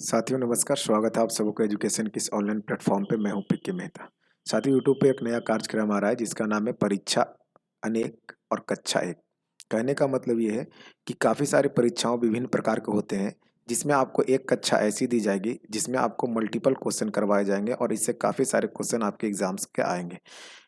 साथियों नमस्कार, स्वागत है आप सबका एजुकेशन के इस ऑनलाइन प्लेटफॉर्म पे। मैं हूं पीके मेहता। साथियों यूट्यूब पे एक नया कार्यक्रम आ रहा है जिसका नाम है परीक्षा अनेक और कक्षा एक। कहने का मतलब ये है कि काफ़ी सारी परीक्षाओं विभिन्न प्रकार के होते हैं, जिसमें आपको एक कक्षा ऐसी दी जाएगी जिसमें आपको मल्टीपल क्वेश्चन करवाए जाएंगे और इससे काफ़ी सारे क्वेश्चन आपके एग्जाम्स के आएंगे।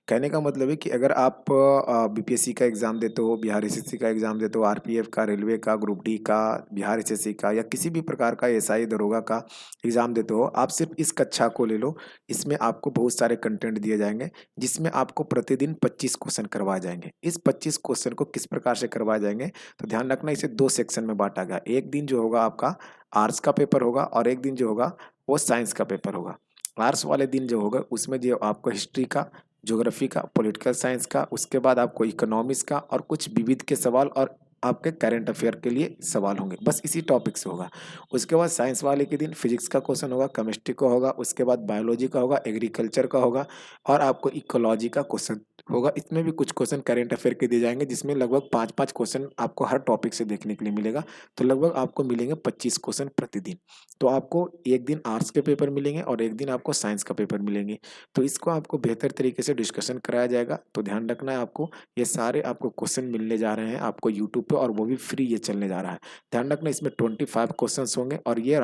कहने का मतलब है कि अगर आप बीपीएससी का एग्ज़ाम देते हो, बिहार एसएससी का एग्ज़ाम देते हो, आरपीएफ का, रेलवे का, ग्रुप डी का, बिहार एसएससी का या किसी भी प्रकार का एसआई दरोगा का एग्ज़ाम देते हो, आप सिर्फ इस कक्षा को ले लो। इसमें आपको बहुत सारे कंटेंट दिए जाएंगे जिसमें आपको प्रतिदिन 25 क्वेश्चन करवाए जाएंगे। इस 25 क्वेश्चन को किस प्रकार से करवाए जाएंगे, तो ध्यान रखना, इसे दो सेक्शन में बांटा गया। एक दिन जो होगा आपका आर्ट्स का पेपर होगा और एक दिन जो होगा वो साइंस का पेपर होगा। आर्ट्स वाले दिन जो होगा उसमें जो आपको हिस्ट्री का, ज्योग्राफी का, पॉलिटिकल साइंस का, उसके बाद आपको इकोनॉमिक्स का और कुछ विविध के सवाल और आपके करंट अफेयर के लिए सवाल होंगे। बस इसी टॉपिक से होगा। उसके बाद साइंस वाले के दिन फिजिक्स का क्वेश्चन होगा, केमिस्ट्री का होगा, उसके बाद बायोलॉजी का होगा, एग्रीकल्चर का होगा और आपको इकोलॉजी का क्वेश्चन होगा। इसमें भी कुछ क्वेश्चन करंट अफेयर के दिए जाएंगे जिसमें लगभग 5-5 क्वेश्चन आपको हर टॉपिक से देखने के लिए मिलेगा। तो लगभग आपको मिलेंगे 25 क्वेश्चन प्रतिदिन। तो आपको एक दिन आर्ट्स के पेपर मिलेंगे और एक दिन आपको साइंस का पेपर मिलेंगे। तो इसको आपको बेहतर तरीके से डिस्कशन कराया जाएगा। तो ध्यान रखना है आपको, ये सारे आपको क्वेश्चन मिलने जा रहे हैं आपको यूट्यूब पे, और वो भी फ्री ये चलने जा रहा है। ध्यान रखना, इसमें 25 क्वेश्चंस होंगे और ये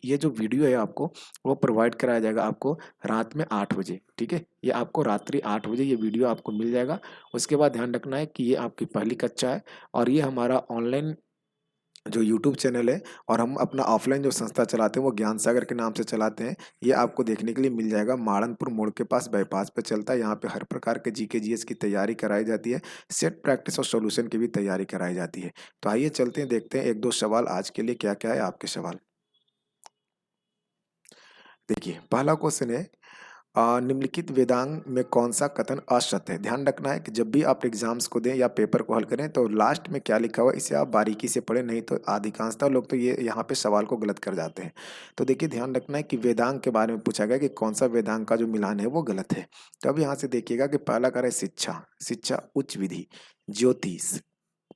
ये जो वीडियो है आपको वो प्रोवाइड कराया जाएगा आपको रात में 8 बजे। ठीक है, ये आपको रात्रि 8 बजे ये वीडियो आपको मिल जाएगा। उसके बाद ध्यान रखना है कि ये आपकी पहली कक्षा है और ये हमारा ऑनलाइन जो यूट्यूब चैनल है, और हम अपना ऑफलाइन जो संस्था चलाते हैं वो ज्ञान सागर के नाम से चलाते हैं। ये आपको देखने के लिए मिल जाएगा, माड़नपुर मोड़ के पास बाईपास पे चलता है। यहाँ पे हर प्रकार के जीके जीएस की तैयारी कराई जाती है, सेट प्रैक्टिस और सॉल्यूशन की भी तैयारी कराई जाती है। तो आइए चलते हैं, देखते हैं एक दो सवाल आज के लिए क्या क्या है आपके सवाल। देखिए पहला क्वेश्चन है, निम्नलिखित वेदांग में कौन सा कथन असत्य है। ध्यान रखना है कि जब भी आप एग्जाम्स को दें या पेपर को हल करें तो लास्ट में क्या लिखा हुआ है इसे आप बारीकी से पढ़ें, नहीं तो अधिकांशतः लोग तो ये यहाँ पे सवाल को गलत कर जाते हैं। तो देखिए ध्यान रखना है कि वेदांग के बारे में पूछा गया कि कौन सा वेदांग का जो मिलान है वो गलत है। तो अब यहाँ से देखिएगा कि पहला कर है शिक्षा, शिक्षा उच्च विधि, ज्योतिष,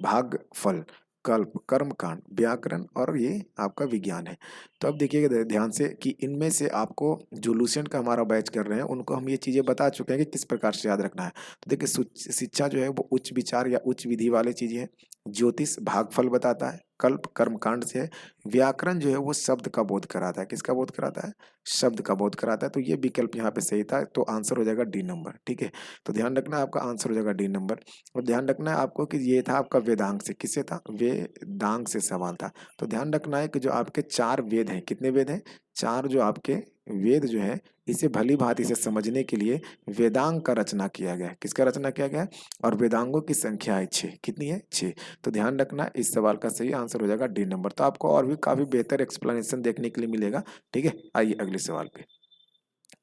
भागफल, कल्प, कर्मकांड, व्याकरण और ये आपका विज्ञान है। तो अब देखिएगा ध्यान से कि इनमें से आपको जो लूसेंट का हमारा बैच कर रहे हैं उनको हम ये चीज़ें बता चुके हैं कि किस प्रकार से याद रखना है। तो देखिए शिक्षा जो है वो उच्च विचार या उच्च विधि वाली चीज़ें हैं। ज्योतिष भागफल बताता है, कल्प कर्मकांड से है। व्याकरण जो है वो शब्द का बोध कराता है। किसका बोध कराता है? शब्द का बोध कराता है। तो ये विकल्प यहाँ पे सही था, तो आंसर हो जाएगा डी नंबर। ठीक है, तो ध्यान रखना आपका आंसर हो जाएगा डी नंबर। और ध्यान रखना है आपको कि ये था आपका वेदांग से, किससे था? वेदांग से सवाल था। तो ध्यान रखना है कि जो आपके 4 वेद हैं, कितने वेद हैं? 4 जो आपके वेद जो है, इसे भली भांति से समझने के लिए वेदांग का रचना किया गया है। किसका रचना किया गया है? और वेदांगों की संख्या है 6। कितनी है? 6। तो ध्यान रखना इस सवाल का सही आंसर हो जाएगा डी नंबर। तो आपको और भी काफी बेहतर एक्सप्लेनेशन देखने के लिए मिलेगा। ठीक है, आइए अगले सवाल पे।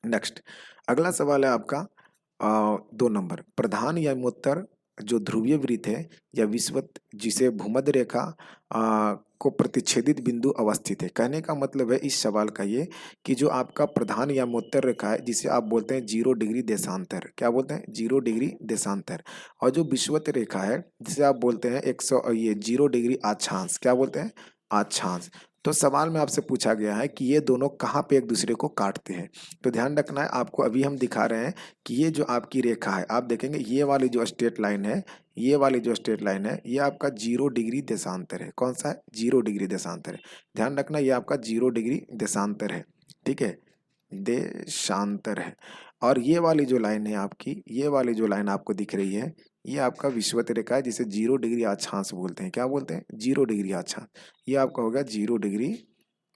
नेक्स्ट, अगला सवाल है आपका 2 नंबर। प्रधान या उत्तर जो ध्रुवीय वृत्त है या विषुवत जिसे भूमध्य रेखा को प्रतिच्छेदित बिंदु अवस्थित है। कहने का मतलब है इस सवाल का ये कि जो आपका प्रधान या उत्तर रेखा है जिसे आप बोलते हैं 0 डिग्री देशांतर, क्या बोलते हैं? 0 डिग्री देशांतर। और जो विषुवत रेखा है जिसे आप बोलते हैं 100 ये 0 डिग्री अक्षांश, क्या बोलते हैं? अक्षांश। तो सवाल में आपसे पूछा गया है कि ये दोनों कहाँ पे एक दूसरे को काटते हैं। तो ध्यान रखना है आपको, अभी हम दिखा रहे हैं कि ये जो आपकी रेखा है, आप देखेंगे ये वाली जो स्ट्रेट लाइन है, ये वाली जो स्ट्रेट लाइन है ये आपका 0 डिग्री देशांतर है। कौन सा है? 0 डिग्री देशांतर है। ध्यान रखना ये आपका 0 डिग्री देशांतर है। ठीक है, देशांतर है। और ये वाली जो लाइन है आपकी, ये वाली जो लाइन आपको दिख रही है, ये आपका विषुवत रेखा है जिसे 0 डिग्री अक्षांश बोलते हैं। क्या बोलते हैं? 0 डिग्री अक्षांश। ये आपका होगा 0 डिग्री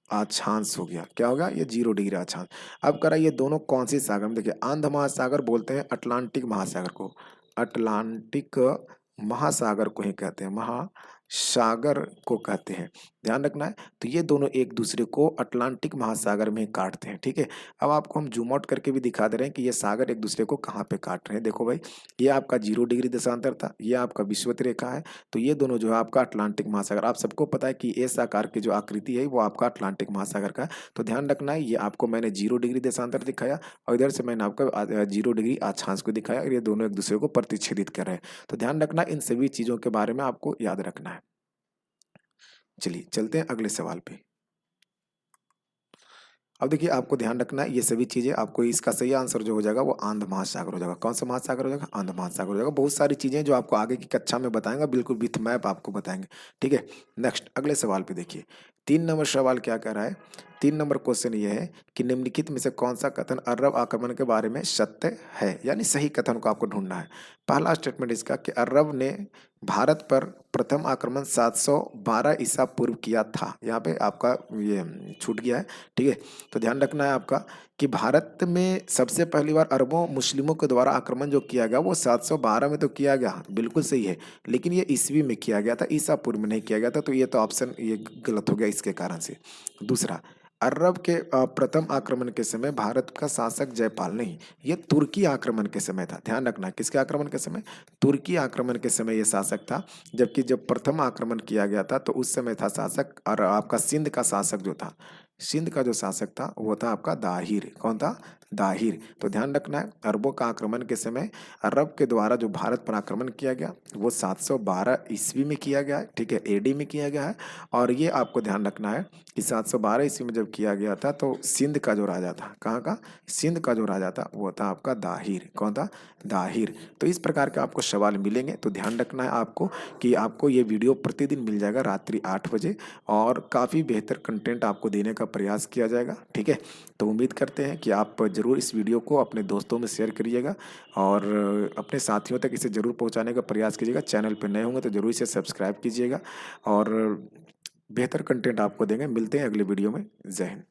अक्षांश हो गया। क्या होगा? ये 0 डिग्री अक्षांश। अब करा ये दोनों कौन सी सागर में? देखिए अंध महासागर बोलते हैं अटलांटिक महासागर को, अटलांटिक महासागर को ही कहते हैं, महासागर को कहते हैं। ध्यान रखना है। तो ये दोनों एक दूसरे को अटलांटिक महासागर में काटते हैं। ठीक है, अब आपको हम जूम आउट करके भी दिखा दे रहे हैं कि ये सागर एक दूसरे को कहाँ पे काट रहे हैं। देखो भाई, ये आपका 0 डिग्री देशांतर था, ये आपका विषुवत रेखा है। तो ये दोनों जो है आपका अटलांटिक महासागर, आप सबको पता है कि एस आकार की जो आकृति है वो आपका अटलांटिक महासागर का है। तो ध्यान रखना है, ये आपको मैंने 0 डिग्री देशांतर दिखाया और इधर से मैंने आपको 0 डिग्री अक्षांश को दिखाया, और ये दोनों एक दूसरे को प्रतिच्छेदित कर रहे हैं। तो ध्यान रखना इन सभी चीजों के बारे में आपको याद रखना है। चलिए चलते हैं अगले सवाल पे। अब देखिए आपको ध्यान रखना है ये सभी चीज़ें आपको इसका सही आंसर जो हो जाएगा वो आंध महासागर हो जाएगा। कौन सा महासागर हो जाएगा? आंध महासागर हो जाएगा। बहुत सारी चीज़ें जो आपको आगे की कक्षा में बताएंगे बिल्कुल विथ मैप आपको बताएंगे। ठीक है, नेक्स्ट अगले सवाल पे देखिए 3 नंबर सवाल क्या कह रहा है। 3 नंबर क्वेश्चन ये है कि निम्नलिखित में से कौन सा कथन अरब आक्रमण के बारे में सत्य है, यानी सही कथन को आपको ढूंढना है। पहला स्टेटमेंट इसका कि अरब ने भारत पर प्रथम आक्रमण 712 ईसा पूर्व किया था। यहाँ पे आपका ये छूट गया है। ठीक है, तो ध्यान रखना है आपका कि भारत में सबसे पहली बार अरबों मुस्लिमों के द्वारा आक्रमण जो किया गया वो 712 में तो किया गया, बिल्कुल सही है, लेकिन ये ईस्वी में किया गया था, ईसा पूर्व में नहीं किया गया था। तो ये तो ऑप्शन ये गलत हो गया इसके कारण से। दूसरा, अरब के प्रथम आक्रमण के समय भारत का शासक जयपाल नहीं, ये तुर्की आक्रमण के समय था। ध्यान रखना, किसके आक्रमण के समय? तुर्की आक्रमण के समय ये शासक था। जबकि जब प्रथम आक्रमण किया गया था तो उस समय था शासक, और आपका सिंध का शासक जो था, सिंध का जो शासक था वो था आपका दाहिर। कौन था? दाहिर। तो ध्यान रखना है अरबों का आक्रमण के समय अरब के द्वारा जो भारत पर आक्रमण किया गया वो 712 ईस्वी में किया गया है। ठीक है, एडी में किया गया है। और ये आपको ध्यान रखना है कि 712 ईस्वी में जब किया गया था तो सिंध का जो राजा था, कहाँ का? सिंध का जो राजा था वो था आपका दाहिर। कौन था? दाहिर। तो इस प्रकार के आपको सवाल मिलेंगे, तो ध्यान रखना है आपको कि आपको ये वीडियो प्रतिदिन मिल जाएगा रात्रि 8 बजे, और काफ़ी बेहतर कंटेंट आपको देने का प्रयास किया जाएगा। ठीक है, तो उम्मीद करते हैं कि आप ज़रूर इस वीडियो को अपने दोस्तों में शेयर करिएगा और अपने साथियों तक इसे ज़रूर पहुंचाने का प्रयास कीजिएगा। चैनल पर नए होंगे तो ज़रूर इसे सब्सक्राइब कीजिएगा, और बेहतर कंटेंट आपको देंगे। मिलते हैं अगले वीडियो में। जय हिंद।